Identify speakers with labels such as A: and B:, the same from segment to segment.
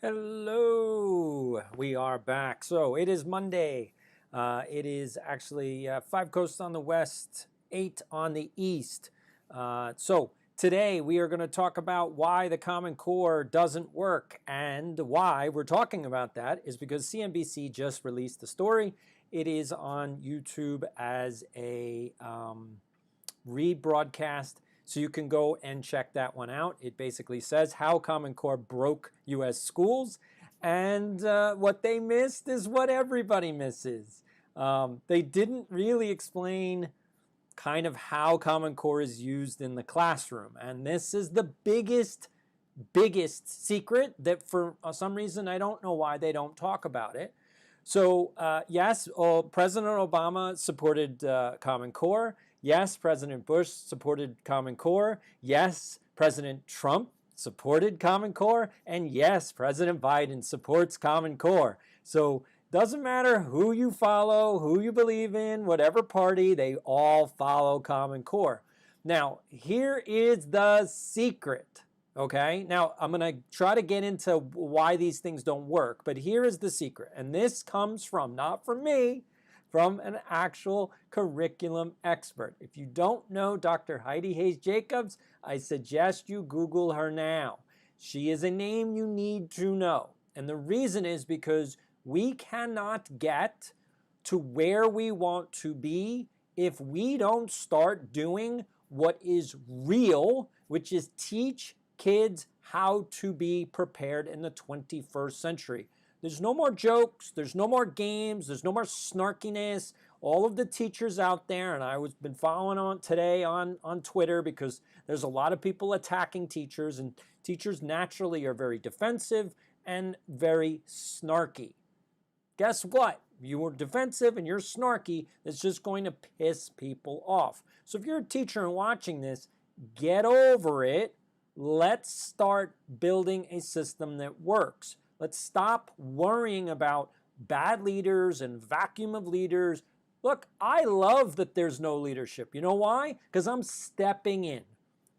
A: Hello, we are back. So it is Monday. It is actually 5 coasts on the west, 8 on the east. So today we are going to talk about why the Common Core doesn't work, and why we're talking about that is because CNBC just released a story. It is on YouTube as a rebroadcast. So you can go and check that one out. It basically says how Common Core broke U.S. schools. And what they missed is what everybody misses. They didn't really explain kind of how Common Core is used in the classroom. And this is the biggest secret that for some reason, I don't know why they don't talk about it. So yes, President Obama supported Common Core. Yes, President Bush supported Common Core. Yes, President Trump supported Common Core. And yes, President Biden supports Common Core. So doesn't matter who you follow, who you believe in, whatever party, they all follow Common Core. Now, here is the secret. Okay, now I'm going to try to get into why these things don't work, but here is the secret. And this comes from, not from me, from an actual curriculum expert. If you don't know Dr. Heidi Hayes Jacobs, I suggest you Google her now. She is a name you need to know. And the reason is because we cannot get to where we want to be if we don't start doing what is real, which is teach kids how to be prepared in the 21st century. There's no more jokes, there's no more games, there's no more snarkiness. All of the teachers out there, and I've been following on today on Twitter because there's a lot of people attacking teachers, and teachers naturally are very defensive and very snarky. Guess what? You are defensive and you're snarky. It's just going to piss people off. So if you're a teacher and watching this, get over it. Let's start building a system that works. Let's stop worrying about bad leaders and vacuum of leaders. Look, I love that there's no leadership. You know why? Because I'm stepping in.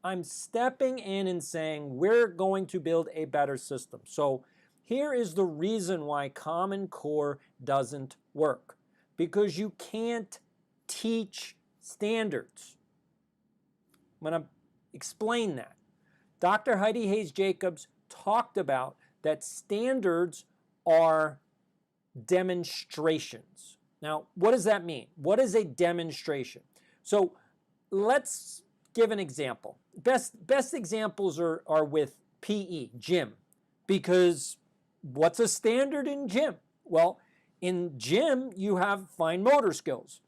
A: I'm stepping in and saying we're going to build a better system. So here is the reason why Common Core doesn't work. Because you can't teach standards. I'm going to explain that. Dr. Heidi Hayes Jacobs talked about that standards are demonstrations. Now, what does that mean? What is a demonstration? So let's give an example. Best examples are with PE, gym, because what's a standard in gym? Well, in gym, you have fine motor skills.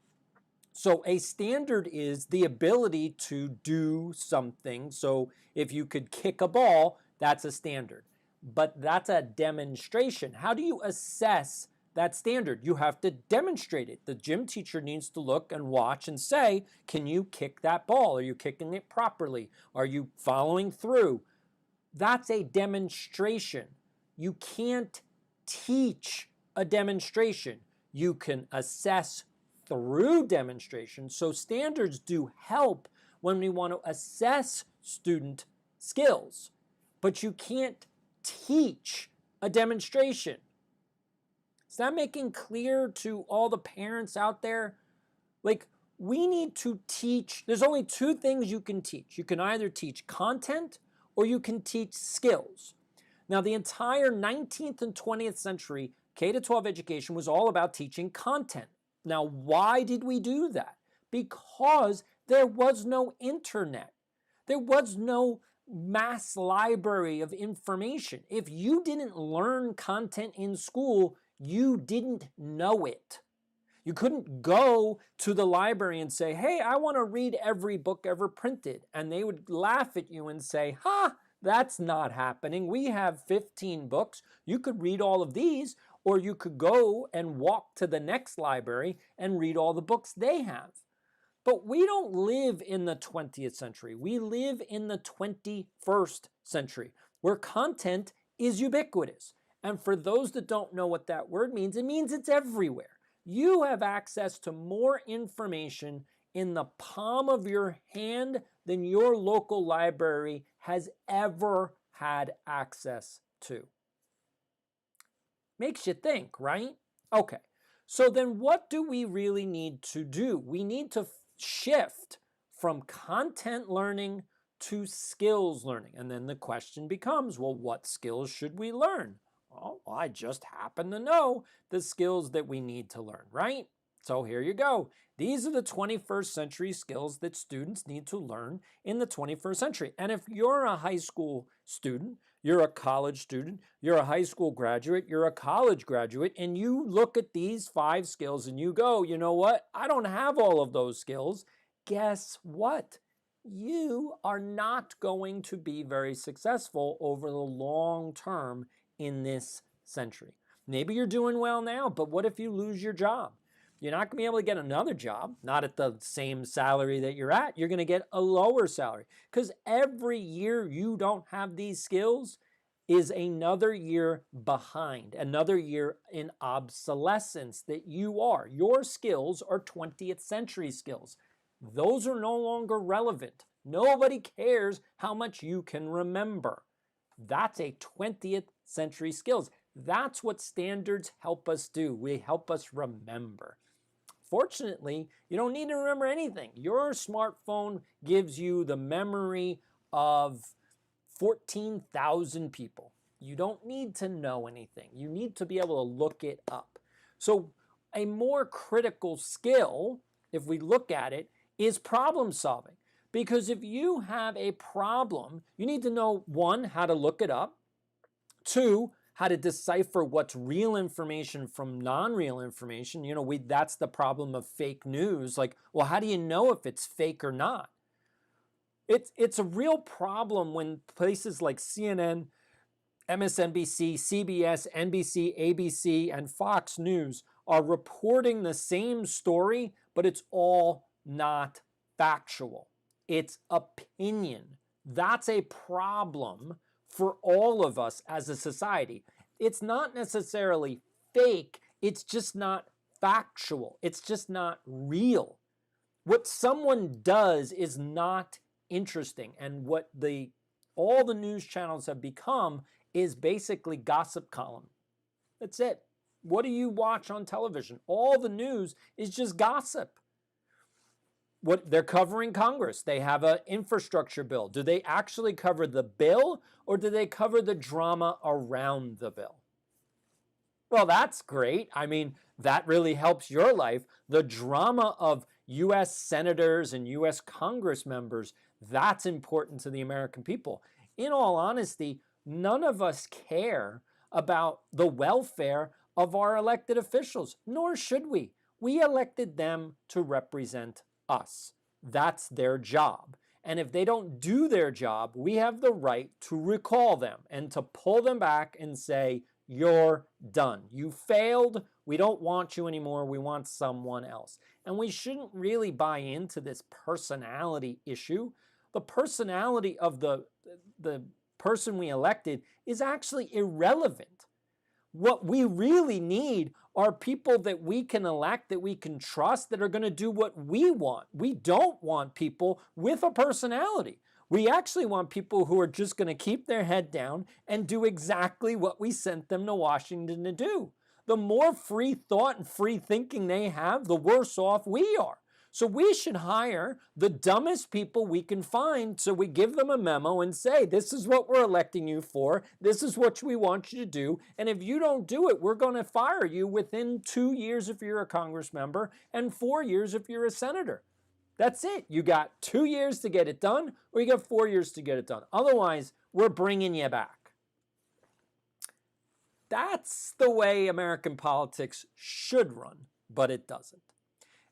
A: So a standard is the ability to do something. So if you could kick a ball, that's a standard. But that's a demonstration. How do you assess that standard? You have to demonstrate it. The gym teacher needs to look and watch and say, can you kick that ball? Are you kicking it properly? Are you following through? That's a demonstration. You can't teach a demonstration. You can assess through demonstration. So standards do help when we want to assess student skills, but you can't teach a demonstration. Is that making clear to all the parents out there? Like, we need to teach. There's only two things you can teach. You can either teach content or you can teach skills. Now, the entire 19th and 20th century K-12 education was all about teaching content. Now, why did we do that? Because there was no internet. There was no mass library of information. If you didn't learn content in school, you didn't know it. You couldn't go to the library and say, hey, I want to read every book ever printed. And they would laugh at you and say, that's not happening. We have 15 books. You could read all of these, or you could go and walk to the next library and read all the books they have. But we don't live in the 20th century. We live in the 21st century, where content is ubiquitous. And for those that don't know what that word means, it means it's everywhere. You have access to more information in the palm of your hand than your local library has ever had access to. Makes you think, right? Okay, so then what do we really need to do? We need to shift from content learning to skills learning. And then the question becomes, well, what skills should we learn? Well, I just happen to know the skills that we need to learn, right? So here you go. These are the 21st century skills that students need to learn in the 21st century. And if you're a high school student, you're a college student, you're a high school graduate, you're a college graduate, and you look at these 5 skills and you go, you know what? I don't have all of those skills. Guess what? You are not going to be very successful over the long term in this century. Maybe you're doing well now, but what if you lose your job? You're not going to be able to get another job, not at the same salary that you're at. You're going to get a lower salary because every year you don't have these skills is another year behind, another year in obsolescence that you are. Your skills are 20th century skills. Those are no longer relevant. Nobody cares how much you can remember. That's a 20th century skills. That's what standards help us do. They help us remember. Fortunately, you don't need to remember anything. Your smartphone gives you the memory of 14,000 people. You don't need to know anything. You need to be able to look it up. So a more critical skill, if we look at it, is problem solving. Because if you have a problem, you need to know, 1, how to look it up, 2, how to decipher what's real information from non-real information. You know, that's the problem of fake news. Like, well, how do you know if it's fake or not? It's a real problem when places like CNN, MSNBC, CBS, NBC, ABC, and Fox News are reporting the same story, but it's all not factual. It's opinion. That's a problem for all of us as a society. It's not necessarily fake, it's just not factual. It's just not real. What someone does is not interesting, and what all the news channels have become is basically gossip column. That's it. What do you watch on television? All the news is just gossip. What they're covering Congress. They have an infrastructure bill. Do they actually cover the bill, or do they cover the drama around the bill? Well, that's great. I mean, that really helps your life. The drama of U.S. senators and U.S. Congress members, that's important to the American people. In all honesty, none of us care about the welfare of our elected officials, nor should we. We elected them to represent us. That's their job. And if they don't do their job, we have the right to recall them and to pull them back and say, you're done. You failed. We don't want you anymore. We want someone else. And we shouldn't really buy into this personality issue. The personality of the person we elected is actually irrelevant. What we really need are people that we can elect, that we can trust, that are going to do what we want. We don't want people with a personality. We actually want people who are just going to keep their head down and do exactly what we sent them to Washington to do. The more free thought and free thinking they have, the worse off we are. So we should hire the dumbest people we can find, so we give them a memo and say, this is what we're electing you for, this is what we want you to do, and if you don't do it, we're going to fire you within 2 years if you're a Congress member and 4 years if you're a senator. That's it. You got 2 years to get it done, or you got 4 years to get it done. Otherwise, we're bringing you back. That's the way American politics should run, but it doesn't.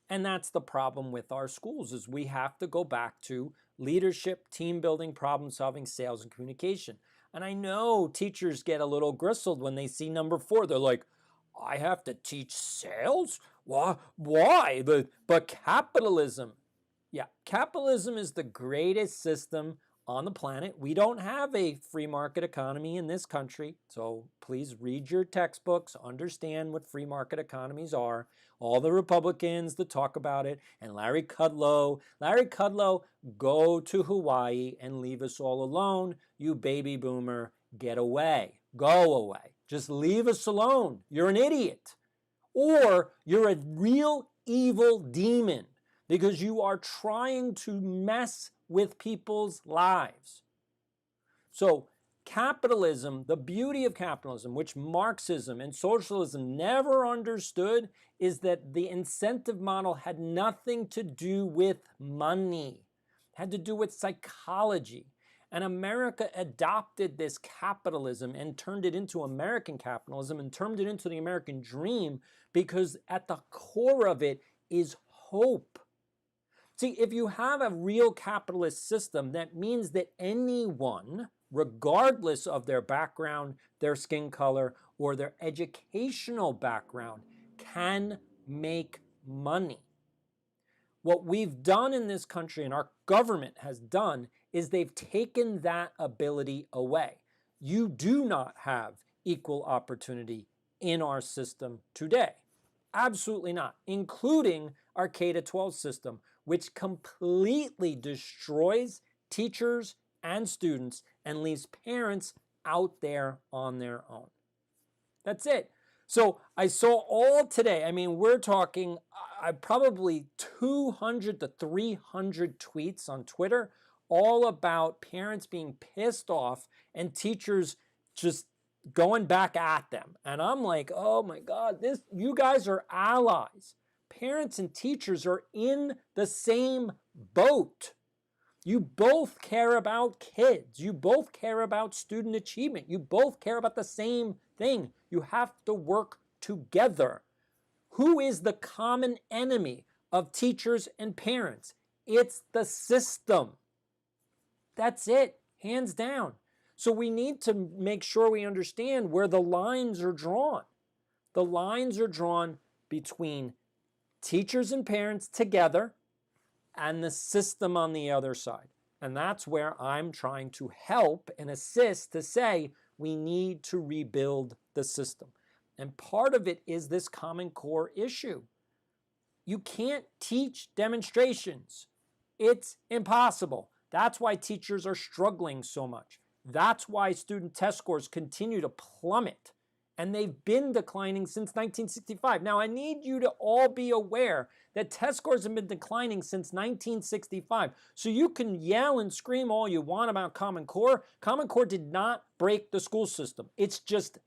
A: And that's the problem with our schools, is we have to go back to leadership, team building, problem solving, sales, and communication. And I know teachers get a little gristled when they see number 4. They're like, I have to teach sales? Why? But capitalism. Yeah, capitalism is the greatest system on the planet. We don't have a free market economy in this country, so please read your textbooks, understand what free market economies are. All the Republicans that talk about it, and Larry Kudlow, go to Hawaii and leave us all alone. You baby boomer, get away, go away. Just leave us alone. You're an idiot. Or you're a real evil demon because you are trying to mess with people's lives. So capitalism, the beauty of capitalism, which Marxism and socialism never understood, is that the incentive model had nothing to do with money. It had to do with psychology. And America adopted this capitalism and turned it into American capitalism and turned it into the American dream because at the core of it is hope. See, if you have a real capitalist system, that means that anyone, regardless of their background, their skin color, or their educational background, can make money. What we've done in this country and our government has done is they've taken that ability away. You do not have equal opportunity in our system today. Absolutely not, including our K-12 system, which completely destroys teachers and students and leaves parents out there on their own. That's it. So I saw all today, I mean, we're talking probably 200 to 300 tweets on Twitter, all about parents being pissed off and teachers just going back at them. And I'm like, oh my God, you guys are allies. Parents and teachers are in the same boat. You both care about kids. You both care about student achievement. You both care about the same thing. You have to work together. Who is the common enemy of teachers and parents? It's the system. That's it, hands down. So we need to make sure we understand where the lines are drawn. The lines are drawn between teachers and parents together and the system on the other side. And that's where I'm trying to help and assist to say we need to rebuild the system. And part of it is this Common Core issue. You can't teach demonstrations. It's impossible. That's why teachers are struggling so much. That's why student test scores continue to plummet. And they've been declining since 1965. Now, I need you to all be aware that test scores have been declining since 1965. So you can yell and scream all you want about Common Core. Common Core did not break the school system. It's just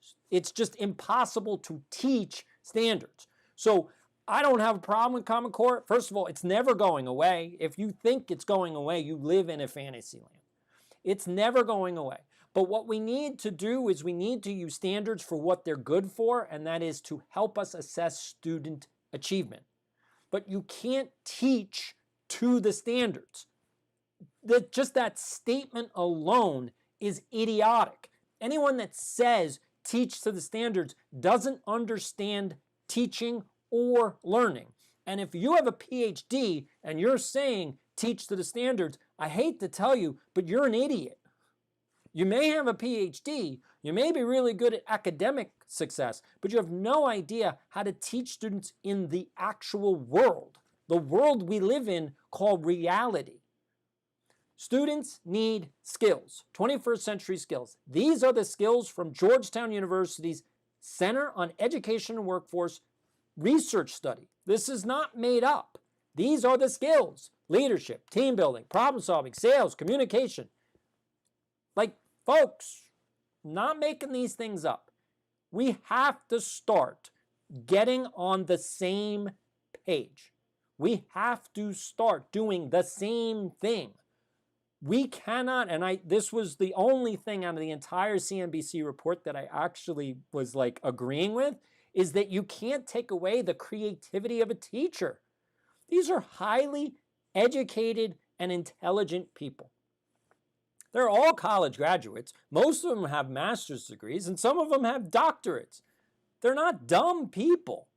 A: impossible to teach standards. So I don't have a problem with Common Core. First of all, it's never going away. If you think it's going away, you live in a fantasy land. It's never going away. But what we need to do is we need to use standards for what they're good for, and that is to help us assess student achievement. But you can't teach to the standards. Just that statement alone is idiotic. Anyone that says teach to the standards doesn't understand teaching or learning. And if you have a PhD and you're saying teach to the standards, I hate to tell you, but you're an idiot. You may have a PhD, you may be really good at academic success, but you have no idea how to teach students in the actual world, the world we live in called reality. Students need skills, 21st century skills. These are the skills from Georgetown University's Center on Education and Workforce research study. This is not made up. These are the skills: leadership, team building, problem solving, sales, communication. Like, folks, not making these things up. We have to start getting on the same page. We have to start doing the same thing. We cannot, and this was the only thing out of the entire CNBC report that I actually was like agreeing with, is that you can't take away the creativity of a teacher. These are highly educated and intelligent people. They're all college graduates. Most of them have master's degrees, and some of them have doctorates. They're not dumb people.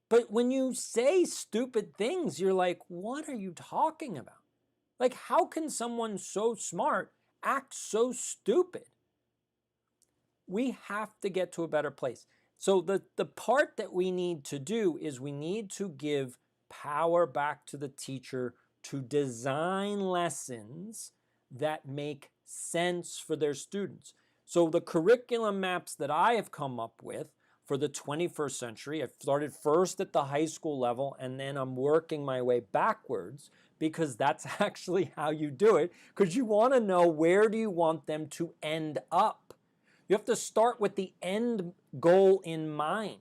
A: But when you say stupid things, you're like, what are you talking about? Like, how can someone so smart act so stupid? We have to get to a better place. So the part that we need to do is we need to give power back to the teacher to design lessons that make sense for their students. So the curriculum maps that I have come up with for the 21st century, I've started first at the high school level, and then I'm working my way backwards, because that's actually how you do it, because you want to know, where do you want them to end up? You have to start with the end goal in mind.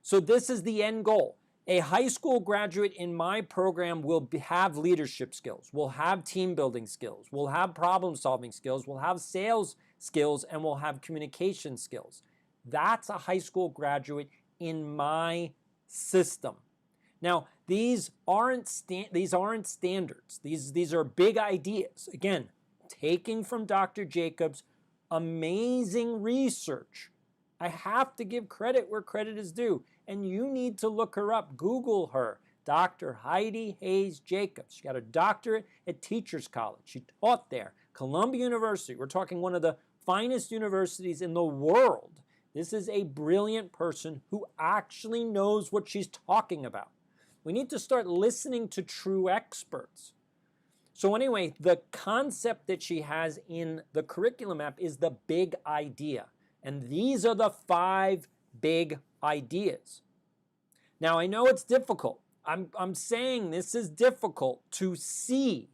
A: So this is the end goal. A high school graduate in my program will have leadership skills, will have team building skills, will have problem solving skills, will have sales skills, and will have communication skills. That's a high school graduate in my system. Now, these aren't standards. These are big ideas. Again, taking from Dr. Jacobs' amazing research. I have to give credit where credit is due, and you need to look her up. Google her, Dr. Heidi Hayes Jacobs. She got a doctorate at Teachers College. She taught there. Columbia University. We're talking one of the finest universities in the world. This is a brilliant person who actually knows what she's talking about. We need to start listening to true experts. So anyway, the concept that she has in the curriculum map is the big idea. And these are the 5 big ideas. Now, I know it's difficult. I'm saying this is difficult to see.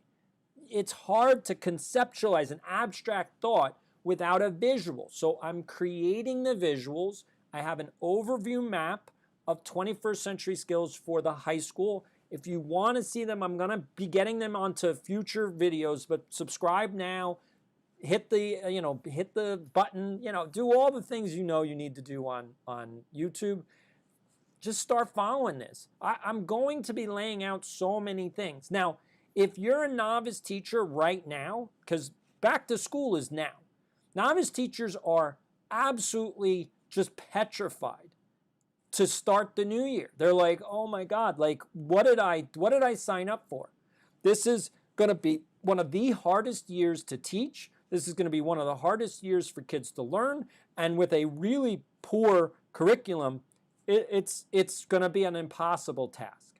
A: It's hard to conceptualize an abstract thought without a visual. So I'm creating the visuals. I have an overview map of 21st century skills for the high school. If you want to see them, I'm going to be getting them onto future videos, but subscribe now. Hit the button, do all the things you need to do on YouTube. Just start following this. I'm going to be laying out so many things. Now, if you're a novice teacher right now, because back to school is now, novice teachers are absolutely just petrified to start the new year. They're like, oh my God, like what did I sign up for? This is going to be one of the hardest years to teach. This is going to be one of the hardest years for kids to learn. And with a really poor curriculum, it's going to be an impossible task.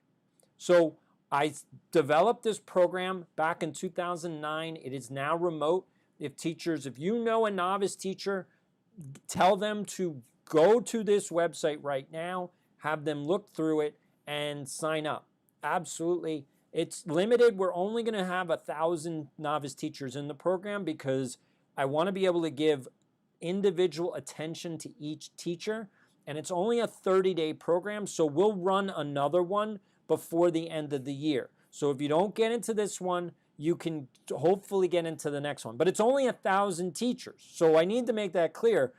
A: So I developed this program back in 2009. It is now remote. If you know a novice teacher, tell them to go to this website right now, have them look through it, and sign up. Absolutely. It's limited. We're only going to have 1,000 novice teachers in the program because I want to be able to give individual attention to each teacher. And it's only a 30-day program, so we'll run another one before the end of the year. So if you don't get into this one, you can hopefully get into the next one. But it's only 1,000 teachers. So I need to make that clear.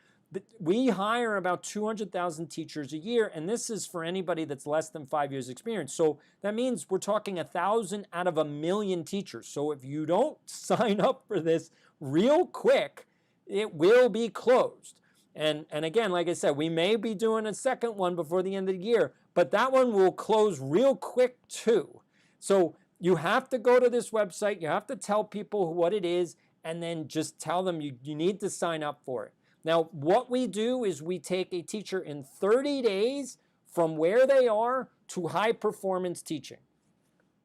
A: We hire about 200,000 teachers a year, and this is for anybody that's less than 5 years experience. So that means we're talking 1,000 out of 1,000,000 teachers. So if you don't sign up for this real quick, it will be closed. And again, like I said, we may be doing a second one before the end of the year, but that one will close real quick too. So you have to go to this website, you have to tell people what it is, and then just tell them you need to sign up for it. Now, what we do is we take a teacher in 30 days from where they are to high performance teaching.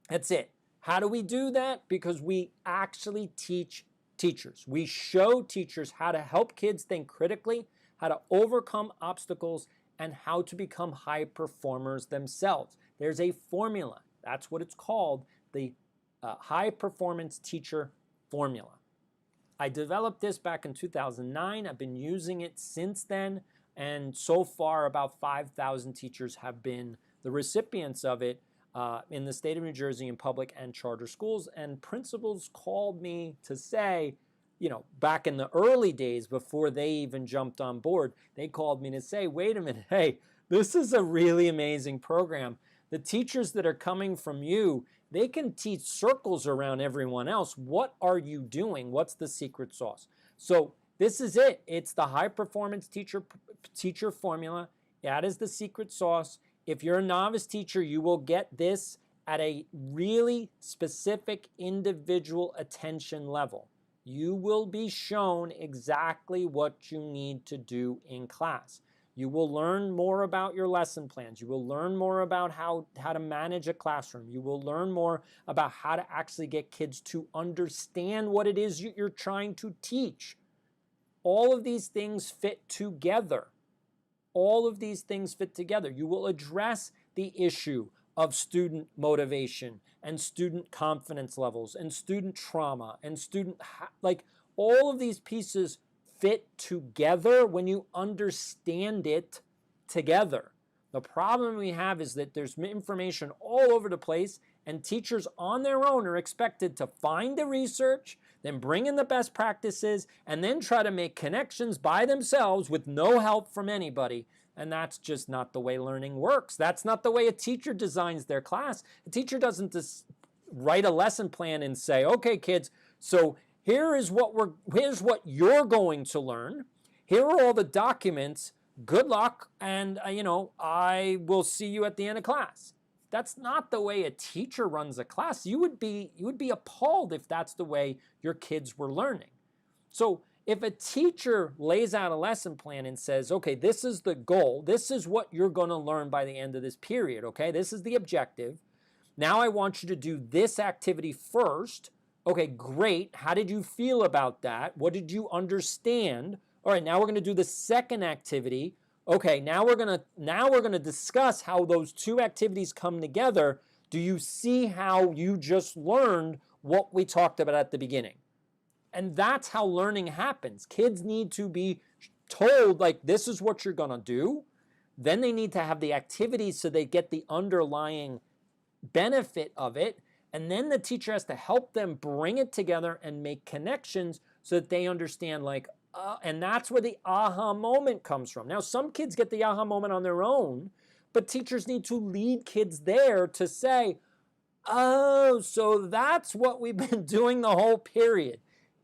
A: That's it. How do we do that? Because we actually teach teachers. We show teachers how to help kids think critically, how to overcome obstacles, and how to become high performers themselves. There's a formula. That's what it's called, the high performance teacher formula. I developed this back in 2009. I've been using it since then, and so far about 5,000 teachers have been the recipients of it in the state of New Jersey in public and charter schools. And principals called me to say, back in the early days before they even jumped on board, they called me to say, wait a minute, hey, this is a really amazing program. The teachers that are coming from you, they can teach circles around everyone else. What are you doing? What's the secret sauce? So this is it. It's the high performance teacher formula. That is the secret sauce. If you're a novice teacher, you will get this at a really specific individual attention level. You will be shown exactly what you need to do in class. You will learn more about your lesson plans. You will learn more about how to manage a classroom. You will learn more about how to actually get kids to understand what it is you're trying to teach. All of these things fit together. All of these things fit together. You will address the issue of student motivation and student confidence levels and student trauma and like all of these pieces fit together when you understand it together. The problem we have is that there's information all over the place, and teachers on their own are expected to find the research, then bring in the best practices, and then try to make connections by themselves with no help from anybody. And that's just not the way learning works. That's not the way a teacher designs their class. A teacher doesn't just write a lesson plan and say, okay, kids, so here's what you're going to learn. Here are all the documents. Good luck, and I will see you at the end of class. That's not the way a teacher runs a class. You would be appalled if that's the way your kids were learning. So if a teacher lays out a lesson plan and says, okay, this is the goal, this is what you're going to learn by the end of this period, okay, this is the objective. Now I want you to do this activity first. Okay, great. How did you feel about that? What did you understand? All right, now we're going to do the second activity. Okay, now we're going to discuss how those two activities come together. Do you see how you just learned what we talked about at the beginning? And that's how learning happens. Kids need to be told, like, this is what you're going to do. Then they need to have the activities so they get the underlying benefit of it. And then the teacher has to help them bring it together and make connections so that they understand, like, and that's where the aha moment comes from. Now, some kids get the aha moment on their own, but teachers need to lead kids there to say, oh, so that's what we've been doing the whole period.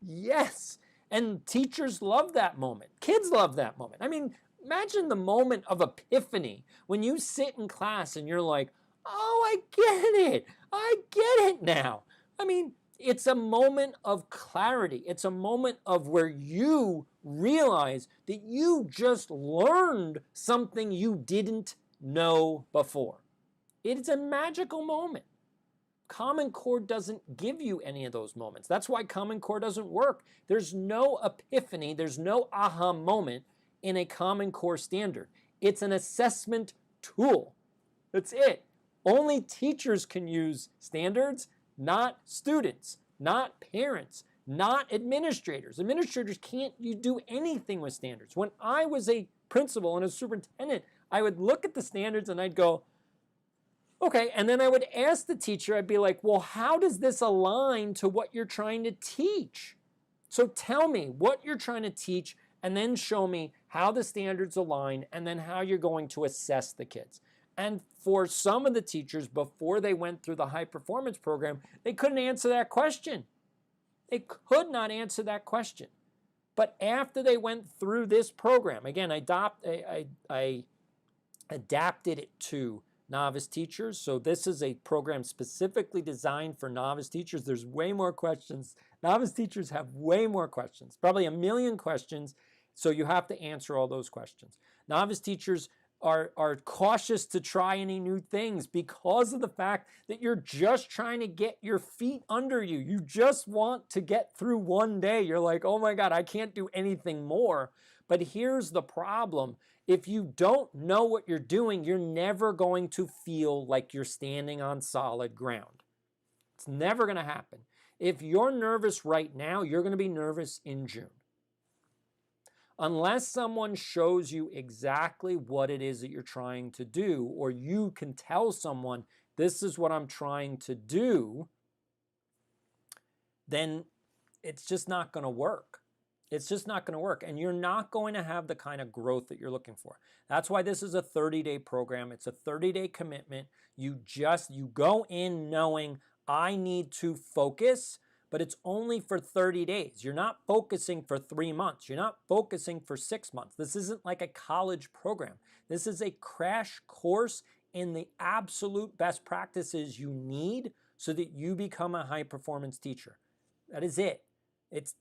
A: Yes. And teachers love that moment. Kids love that moment. I mean, imagine the moment of epiphany when you sit in class and you're like, oh, I get it. I get it now. I mean, it's a moment of clarity. It's a moment of where you realize that you just learned something you didn't know before. It's a magical moment. Common Core doesn't give you any of those moments. That's why Common Core doesn't work. There's no epiphany, there's no aha moment in a Common Core standard. It's an assessment tool. That's it. Only teachers can use standards, not students, not parents, not administrators. Administrators can't do anything with standards. When I was a principal and a superintendent, I would look at the standards and I'd go, okay, and then I would ask the teacher, I'd be like, well, how does this align to what you're trying to teach? So tell me what you're trying to teach, and then show me how the standards align, and then how you're going to assess the kids. And for some of the teachers, before they went through the high performance program, they couldn't answer that question. They could not answer that question. But after they went through this program, again, I adapted it to novice teachers. So this is a program specifically designed for novice teachers. There's way more questions. Novice teachers have way more questions, probably 1 million questions. So you have to answer all those questions. Novice teachers are cautious to try any new things because of the fact that you're just trying to get your feet under you. You just want to get through one day. You're like, oh my God, I can't do anything more. But here's the problem. If you don't know what you're doing, you're never going to feel like you're standing on solid ground. It's never going to happen. If you're nervous right now, you're going to be nervous in June. Unless someone shows you exactly what it is that you're trying to do, or you can tell someone, this is what I'm trying to do, then it's just not going to work. It's just not going to work, and you're not going to have the kind of growth that you're looking for. That's why this is a 30-day program. It's a 30-day commitment. You go in knowing I need to focus, but it's only for 30 days. You're not focusing for 3 months. You're not focusing for 6 months. This isn't like a college program. This is a crash course in the absolute best practices you need so that you become a high-performance teacher. That is it. It's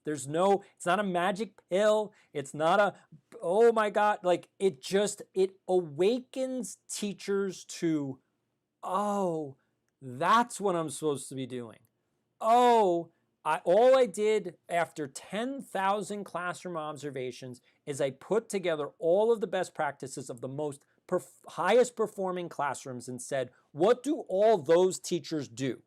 A: not a magic pill. It's not a, oh my God, like it awakens teachers to, oh, that's what I'm supposed to be doing. Oh, All I did after 10,000 classroom observations is I put together all of the best practices of the most highest performing classrooms and said, what do all those teachers do?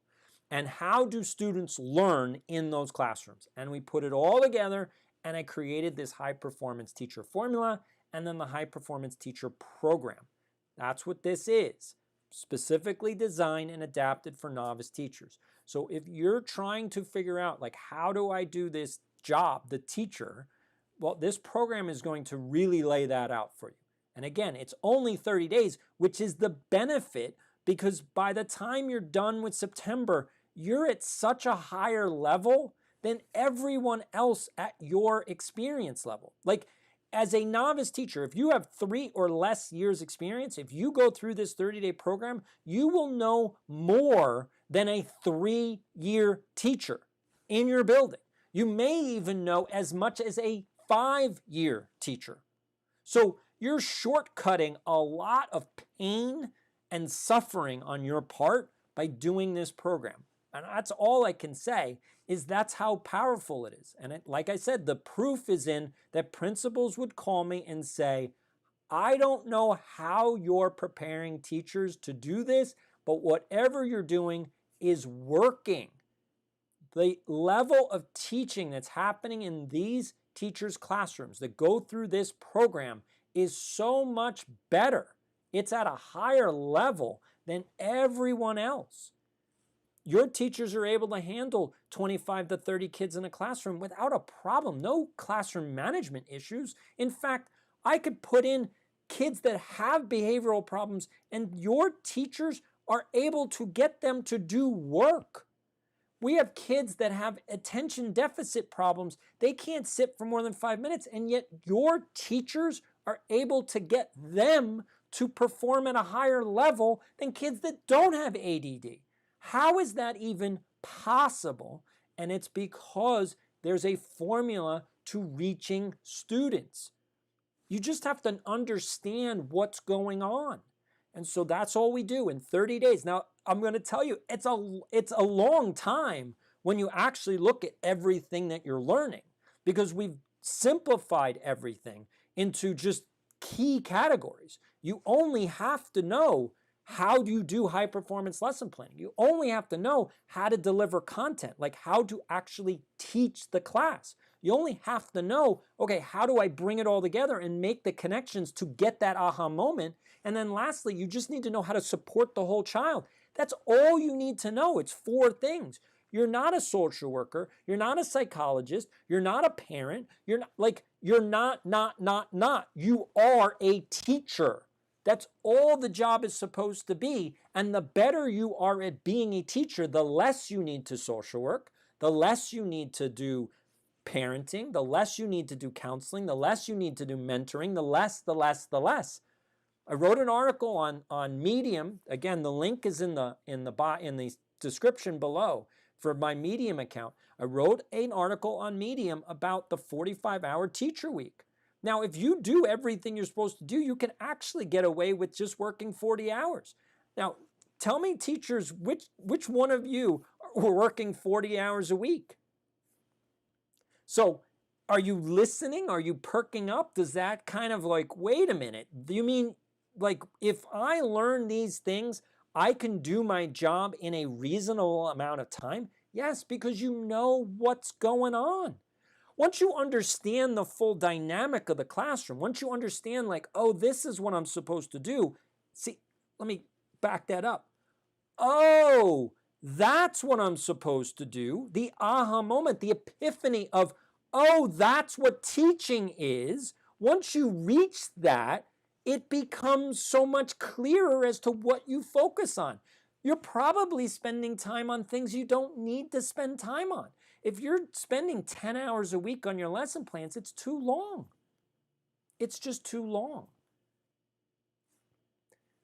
A: And how do students learn in those classrooms? And we put it all together, and I created this high performance teacher formula and then the high performance teacher program. That's what this is, specifically designed and adapted for novice teachers. So if you're trying to figure out, like, how do I do this job, the teacher, well, this program is going to really lay that out for you. And again, it's only 30 days, which is the benefit, because by the time you're done with September, you're at such a higher level than everyone else at your experience level. Like, as a novice teacher, if you have 3 or less years experience, if you go through this 30-day program, you will know more than a 3-year teacher in your building. You may even know as much as a 5-year teacher. So you're shortcutting a lot of pain and suffering on your part by doing this program. And that's all I can say, is that's how powerful it is. And like I said, the proof is in that principals would call me and say, I don't know how you're preparing teachers to do this, but whatever you're doing is working. The level of teaching that's happening in these teachers' classrooms that go through this program is so much better. It's at a higher level than everyone else. Your teachers are able to handle 25 to 30 kids in a classroom without a problem. No classroom management issues. In fact, I could put in kids that have behavioral problems, and your teachers are able to get them to do work. We have kids that have attention deficit problems. They can't sit for more than 5 minutes, and yet your teachers are able to get them to perform at a higher level than kids that don't have ADD. How is that even possible? And it's because there's a formula to reaching students. You just have to understand what's going on. And so that's all we do in 30 days. Now, I'm going to tell you, it's a long time when you actually look at everything that you're learning, because we've simplified everything into just key categories. You only have to know how do you do high performance lesson planning. You only have to know how to deliver content, like how to actually teach the class. You only have to know, okay, how do I bring it all together and make the connections to get that aha moment? And then lastly, you just need to know how to support the whole child. That's all you need to know. It's 4 things. You're not a social worker. You're not a psychologist. You're not a parent. You're not. You are a teacher. That's all the job is supposed to be. And the better you are at being a teacher, the less you need to social work, the less you need to do parenting, the less you need to do counseling, the less you need to do mentoring, the less. I wrote an article on Medium. Again, the link is in the description below for my Medium account. I wrote an article on Medium about the 45-hour teacher week. Now, if you do everything you're supposed to do, you can actually get away with just working 40 hours. Now, tell me, teachers, which one of you are working 40 hours a week? So are you listening? Are you perking up? Does that kind of like, wait a minute, do you mean like if I learn these things, I can do my job in a reasonable amount of time? Yes, because you know what's going on. Once you understand the full dynamic of the classroom, once you understand like, oh, this is what I'm supposed to do. See, let me back that up. Oh, that's what I'm supposed to do. The aha moment, the epiphany of, oh, that's what teaching is. Once you reach that, it becomes so much clearer as to what you focus on. You're probably spending time on things you don't need to spend time on. If you're spending 10 hours a week on your lesson plans, it's too long. It's just too long.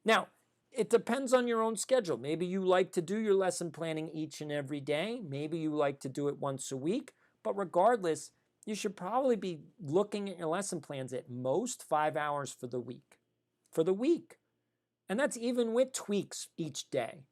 A: Now, it depends on your own schedule. Maybe you like to do your lesson planning each and every day. Maybe you like to do it once a week. But regardless, you should probably be looking at your lesson plans at most 5 hours for the week. For the week. And that's even with tweaks each day.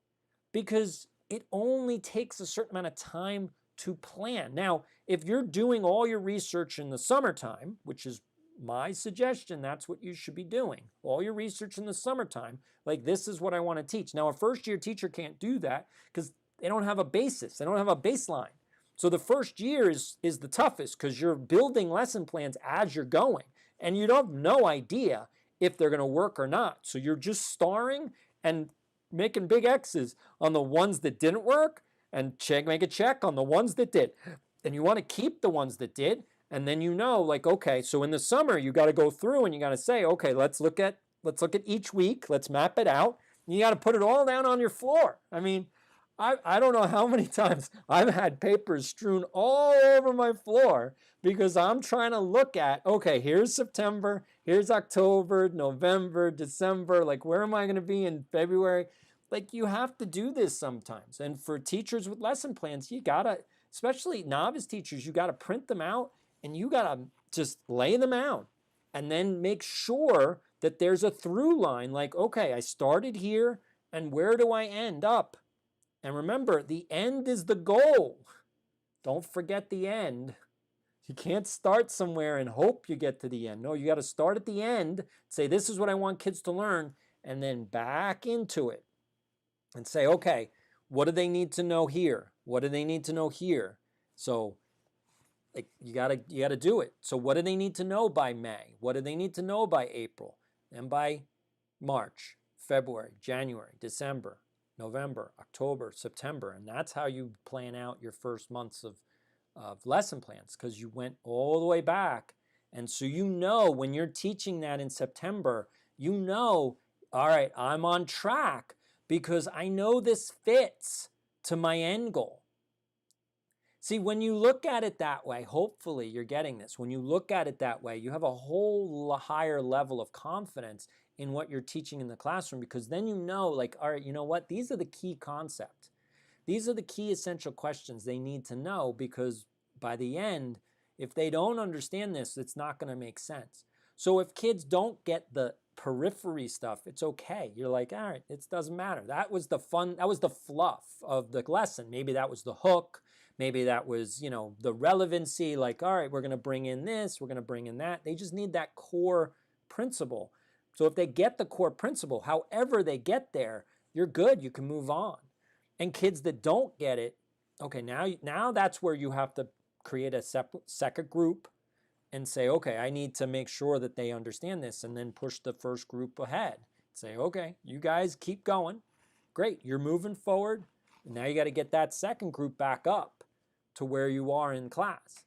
A: Because it only takes a certain amount of time to plan. Now, if you're doing all your research in the summertime, which is my suggestion, that's what you should be doing. All your research in the summertime, like this is what I want to teach. Now, a first-year teacher can't do that because they don't have a basis. They don't have a baseline. So the first year is the toughest because you're building lesson plans as you're going. And you don't have no idea if they're going to work or not. So you're just starring and making big X's on the ones that didn't work and make a check on the ones that did. And you want to keep the ones that did. And then like, okay, so in the summer, you got to go through and you got to say, okay, let's look at each week. Let's map it out. And you got to put it all down on your floor. I mean, I don't know how many times I've had papers strewn all over my floor because I'm trying to look at, okay, here's September, here's October, November, December, like where am I going to be in February? Like you have to do this sometimes. And for teachers with lesson plans, you got to, especially novice teachers, you got to print them out and you got to just lay them out and then make sure that there's a through line like, okay, I started here and where do I end up? And remember, the end is the goal. Don't forget the end. You can't start somewhere and hope you get to the end. No, you got to start at the end, say, this is what I want kids to learn, and then back into it and say, okay, what do they need to know here? What do they need to know here? So like you got to do it. So what do they need to know by May? What do they need to know by April? And by March, February, January, December, November, October, September, and that's how you plan out your first months of lesson plans because you went all the way back. And so when you're teaching that in September, all right, I'm on track because I know this fits to my end goal. See, when you look at it that way, hopefully you're getting this. When you look at it that way, you have a whole higher level of confidence in what you're teaching in the classroom because then like, all right, you know what? These are the key concepts. These are the key essential questions they need to know because by the end, if they don't understand this, it's not going to make sense. So if kids don't get the periphery stuff, it's okay. You're like, all right, it doesn't matter. That was the fun, that was the fluff of the lesson. Maybe that was the hook. Maybe that was, the relevancy, like, all right, we're going to bring in this, we're going to bring in that. They just need that core principle. So if they get the core principle, however they get there, you're good. You can move on. And kids that don't get it, okay, now that's where you have to create a second group and say, okay, I need to make sure that they understand this and then push the first group ahead. Say, okay, you guys keep going. Great, you're moving forward. Now you got to get that second group back up to where you are in class.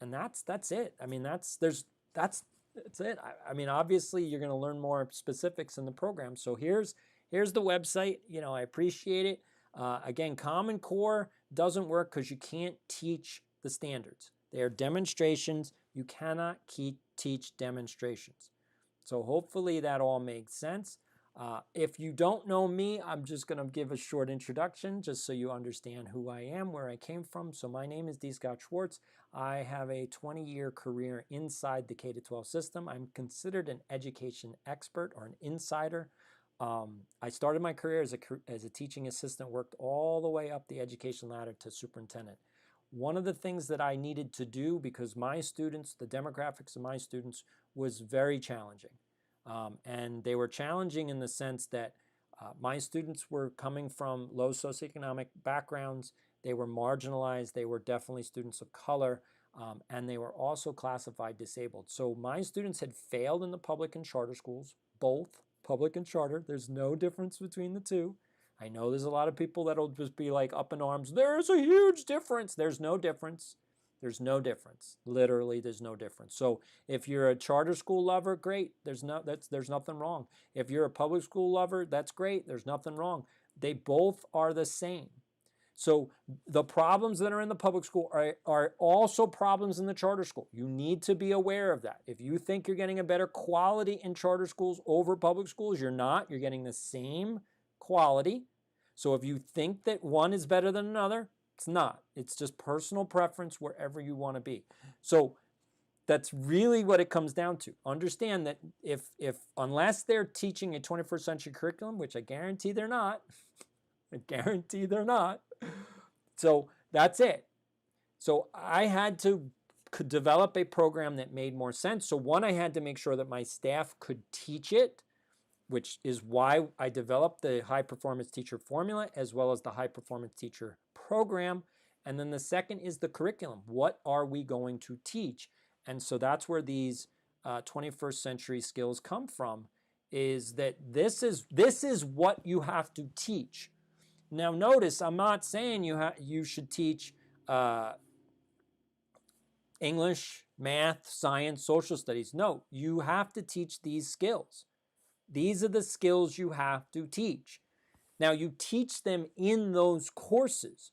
A: And that's it. I mean, that's it. I mean, obviously you're going to learn more specifics in the program. So here's the website. I appreciate it. Again, Common Core doesn't work because you can't teach the standards. They are demonstrations. You cannot teach demonstrations. So hopefully that all makes sense. If you don't know me, I'm just going to give a short introduction just so you understand who I am, where I came from. So my name is D. Scott Schwartz. I have a 20-year career inside the K-12 system. I'm considered an education expert or an insider. I started my career as a teaching assistant, worked all the way up the education ladder to superintendent. One of the things that I needed to do because my students, the demographics of my students was very challenging. And they were challenging in the sense that my students were coming from low socioeconomic backgrounds. They were marginalized. They were definitely students of color. And they were also classified disabled. So my students had failed in the public and charter schools, both public and charter. There's no difference between the two. I know there's a lot of people that'll just be like up in arms. There's a huge difference. There's no difference. There's no difference. Literally, there's no difference. So if you're a charter school lover, great. There's nothing wrong. If you're a public school lover, that's great. There's nothing wrong. They both are the same. So the problems that are in the public school are also problems in the charter school. You need to be aware of that. If you think you're getting a better quality in charter schools over public schools, you're not. You're getting the same quality. So if you think that one is better than another, it's not. It's just personal preference wherever you want to be. So that's really what it comes down to. Understand that if unless they're teaching a 21st century curriculum, which I guarantee they're not, I guarantee they're not. So that's it. So I had to develop a program that made more sense. So one, I had to make sure that my staff could teach it, which is why I developed the high performance teacher formula as well as the high performance teacher program. And then the second is the curriculum. What are we going to teach? And so that's where these 21st century skills come from, is that this is what you have to teach. Now notice, I'm not saying you should teach English, math, science, social studies. No, you have to teach these skills. These are the skills you have to teach. Now you teach them in those courses.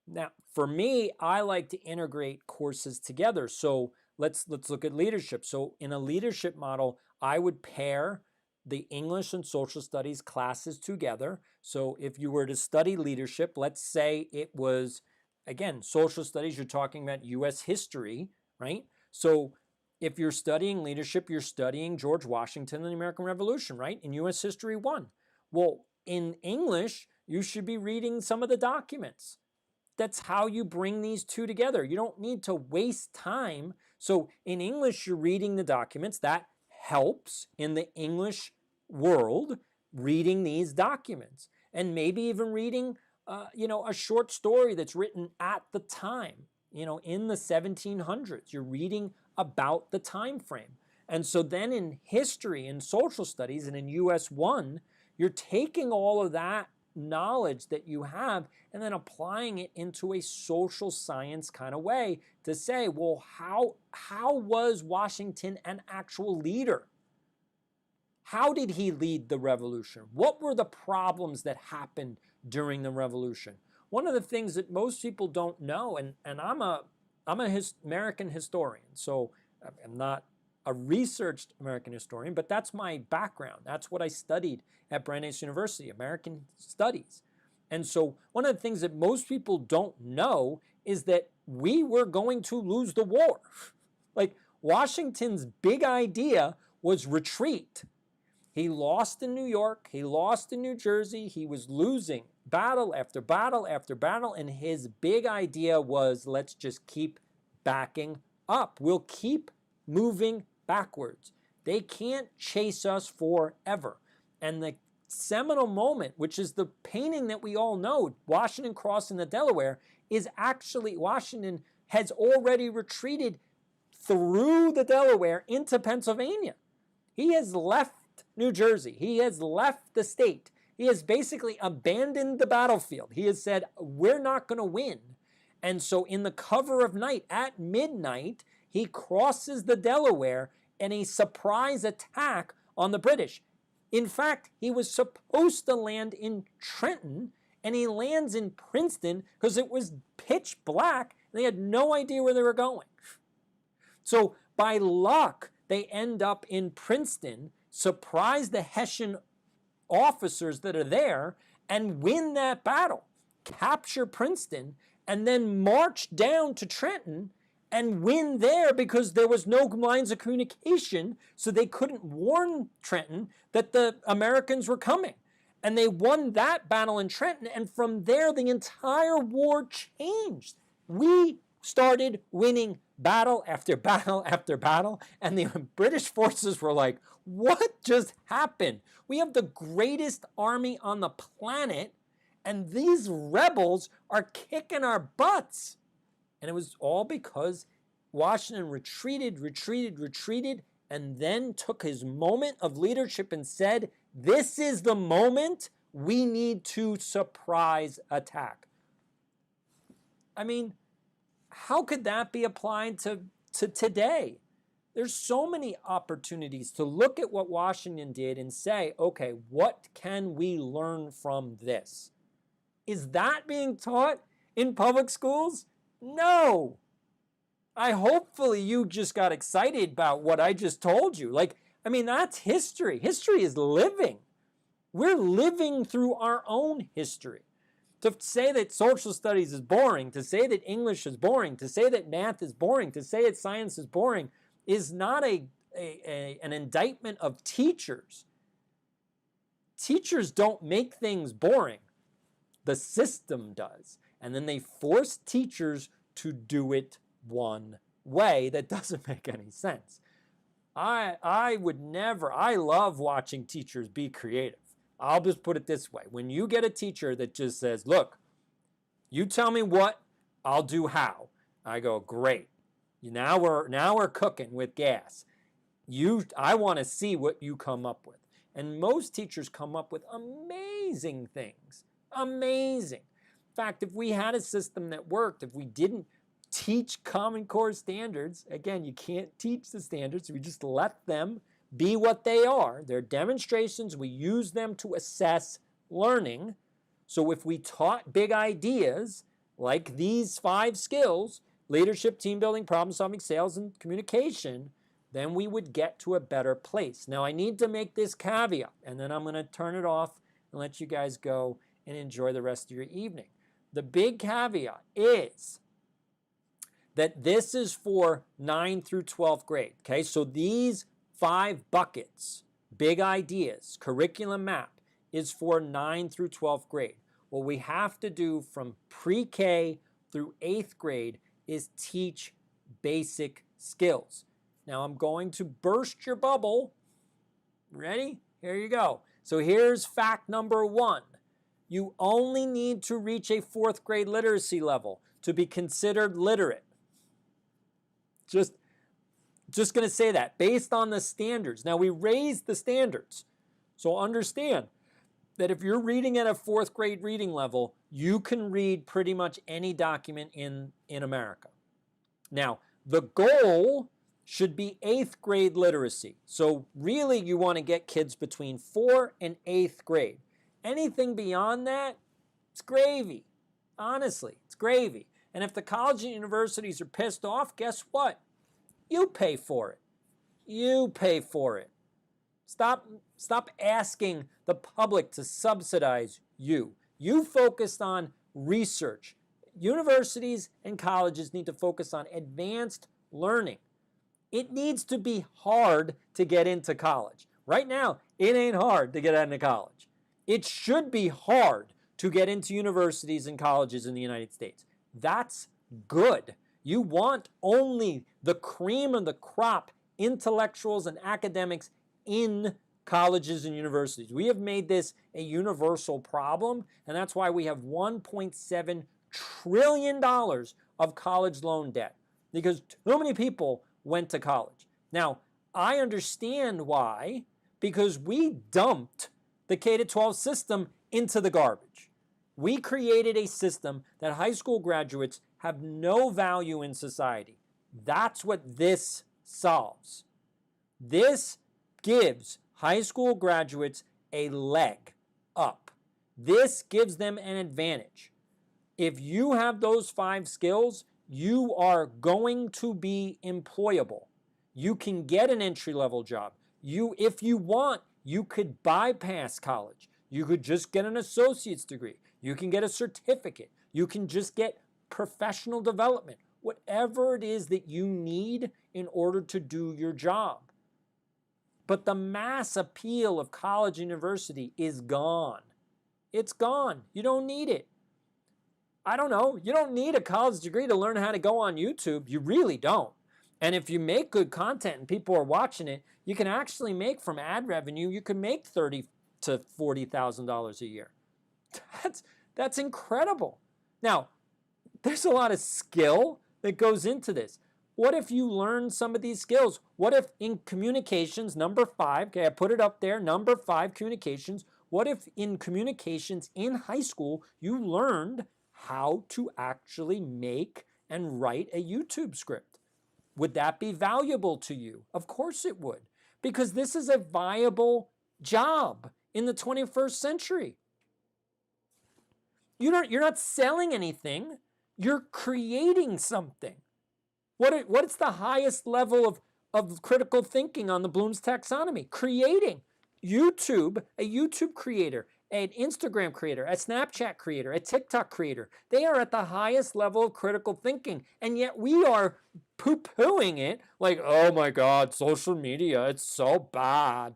A: Now, for me, I like to integrate courses together. So let's look at leadership. So in a leadership model, I would pair the English and social studies classes together. So if you were to study leadership, let's say it was, again, social studies, you're talking about U.S. history, right? So if you're studying leadership, you're studying George Washington and the American Revolution, right? In U.S. History 1. Well, in English, you should be reading some of the documents. That's how you bring these two together. You don't need to waste time. So in English, you're reading the documents. That helps in the English world, reading these documents. And maybe even reading, a short story that's written at the time, in the 1700s. You're reading about the time frame. And so then in history and social studies and in US 1, you're taking all of that knowledge that you have and then applying it into a social science kind of way to say, well, how was Washington an actual leader? How did he lead the revolution? What were the problems that happened during the revolution? One of the things that most people don't know, and I'm an American historian, so I'm not a researched American historian, but that's my background. That's what I studied at Brandeis University, American Studies. And so one of the things that most people don't know is that we were going to lose the war. Like, Washington's big idea was retreat. He lost in New York, he lost in New Jersey, he was losing battle after battle after battle, and his big idea was, let's just keep backing up. We'll keep moving backwards. They can't chase us forever. And the seminal moment, which is the painting that we all know, Washington crossing the Delaware, is actually, Washington has already retreated through the Delaware into Pennsylvania. He has left New Jersey. He has left the state. He has basically abandoned the battlefield. He has said, we're not going to win. And so in the cover of night, at midnight, he crosses the Delaware in a surprise attack on the British. In fact, he was supposed to land in Trenton, and he lands in Princeton because it was pitch black, and they had no idea where they were going. So by luck, they end up in Princeton, surprise the Hessian officers that are there, and win that battle, capture Princeton, and then march down to Trenton and win there because there was no lines of communication, so they couldn't warn Trenton that the Americans were coming. And they won that battle in Trenton, and from there the entire war changed. We started winning battle after battle after battle, and the British forces were like, what just happened? We have the greatest army on the planet, and these rebels are kicking our butts. And it was all because Washington retreated, and then took his moment of leadership and said, this is the moment we need to surprise attack. I mean, how could that be applied to today? There's so many opportunities to look at what Washington did and say, okay, what can we learn from this? Is that being taught in public schools? No. Hopefully you just got excited about what I just told you. That's history. History is living. We're living through our own history. To say that social studies is boring, to say that English is boring, to say that math is boring, to say that science is boring is not an indictment of teachers. Teachers don't make things boring. The system does. And then they force teachers to do it one way that doesn't make any sense. I would never, I love watching teachers be creative. I'll just put it this way. When you get a teacher that just says, look, you tell me what, I'll do how. I go, great. Now we're cooking with gas. I want to see what you come up with. And most teachers come up with amazing things. Amazing. In fact, if we had a system that worked, if we didn't teach Common Core standards, again, you can't teach the standards, we just let them be what they are. They're demonstrations, we use them to assess learning. So if we taught big ideas like these 5 skills, leadership, team building, problem solving, sales, and communication, then we would get to a better place. Now I need to make this caveat, and then I'm going to turn it off and let you guys go and enjoy the rest of your evening. The big caveat is that this is for 9 through 12th grade. Okay, so these 5 buckets, big ideas, curriculum map, is for 9 through 12th grade. What we have to do from pre-K through 8th grade is teach basic skills. Now I'm going to burst your bubble. Ready? Here you go. So here's fact number 1. You only need to reach a 4th grade literacy level to be considered literate. Just going to say that based on the standards. Now we raised the standards. So understand that if you're reading at a 4th grade reading level, you can read pretty much any document in America. Now, the goal should be 8th grade literacy. So really you want to get kids between 4th and 8th grade. Anything beyond that, it's gravy. Honestly, it's gravy. And if the colleges and universities are pissed off, guess what? You pay for it. You pay for it. Stop asking the public to subsidize you. You focused on research. Universities and colleges need to focus on advanced learning. It needs to be hard to get into college. Right now, it ain't hard to get into college. It should be hard to get into universities and colleges in the United States. That's good. You want only the cream of the crop intellectuals and academics in colleges and universities. We have made this a universal problem, and that's why we have $1.7 trillion of college loan debt, because too many people went to college. Now, I understand why, because we dumped the K-12 system into the garbage. We created a system that high school graduates have no value in society. That's what this solves. This gives high school graduates a leg up. This gives them an advantage. If you have those 5 skills, you are going to be employable. You can get an entry-level job. If you want, you could bypass college. You could just get an associate's degree. You can get a certificate. You can just get professional development. Whatever it is that you need in order to do your job. But the mass appeal of college and university is gone. It's gone. You don't need it. I don't know. You don't need a college degree to learn how to go on YouTube. You really don't. And if you make good content and people are watching it, you can actually make from ad revenue, you can make $30,000 to $40,000 a year. That's incredible. Now, there's a lot of skill that goes into this. What if you learn some of these skills? What if in communications, number 5, okay, I put it up there, number 5, communications. What if in communications in high school, you learned how to actually make and write a YouTube script? Would that be valuable to you? Of course it would, because this is a viable job in the 21st century. You're not selling anything. You're creating something. What's the highest level of critical thinking on the Bloom's taxonomy? Creating. YouTube, a YouTube creator, an Instagram creator, a Snapchat creator, a TikTok creator, they are at the highest level of critical thinking. And yet we are poo-pooing it like, oh my God, social media, it's so bad.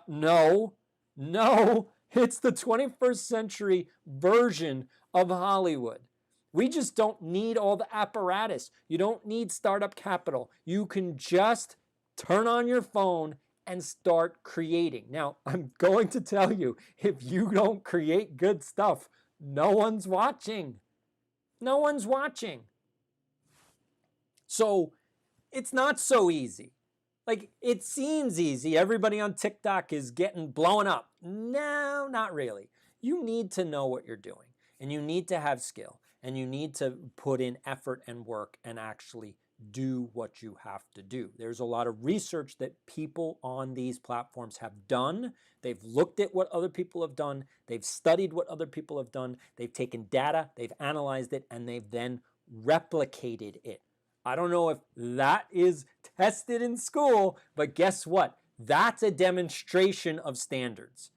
A: No, it's the 21st century version of Hollywood. We just don't need all the apparatus. You don't need startup capital. You can just turn on your phone and start creating. Now, I'm going to tell you, if you don't create good stuff, no one's watching. No one's watching. So it's not so easy. Like, it seems easy. Everybody on TikTok is getting blown up. No, not really. You need to know what you're doing, and you need to have skill, and you need to put in effort and work and actually do what you have to do. There's a lot of research that people on these platforms have done. They've looked at what other people have done. They've studied what other people have done. They've taken data, they've analyzed it, and they've then replicated it. I don't know if that is tested in school, but guess what? That's a demonstration of standards.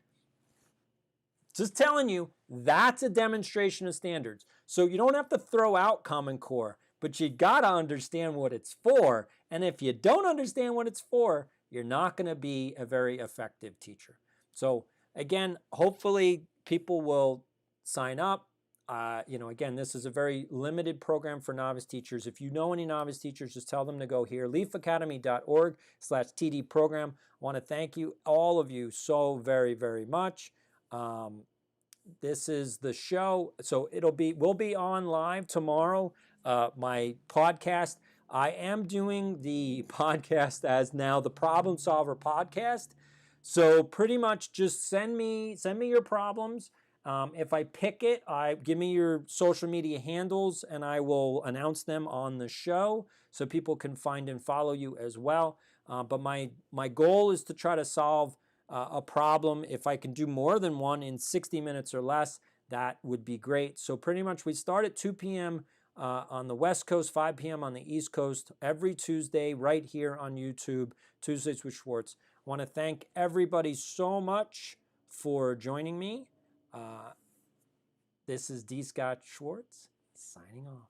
A: Just telling you, that's a demonstration of standards. So you don't have to throw out Common Core, but you gotta understand what it's for. And if you don't understand what it's for, you're not gonna be a very effective teacher. So again, hopefully people will sign up. Again, this is a very limited program for novice teachers. If you know any novice teachers, just tell them to go here, leafacademy.org/TD program. I want to thank you, all of you, so very, very much. This is the show. So we'll be on live tomorrow. My podcast, I am doing the podcast as now the Problem Solver Podcast. So pretty much just send me your problems. If I pick it, give me your social media handles and I will announce them on the show so people can find and follow you as well. But my goal is to try to solve a problem. If I can do more than one in 60 minutes or less, that would be great. So pretty much we start at 2 p.m. On the West Coast, 5 p.m. on the East Coast, every Tuesday right here on YouTube, Tuesdays with Schwartz. I want to thank everybody so much for joining me. This is D. Scott Schwartz signing off.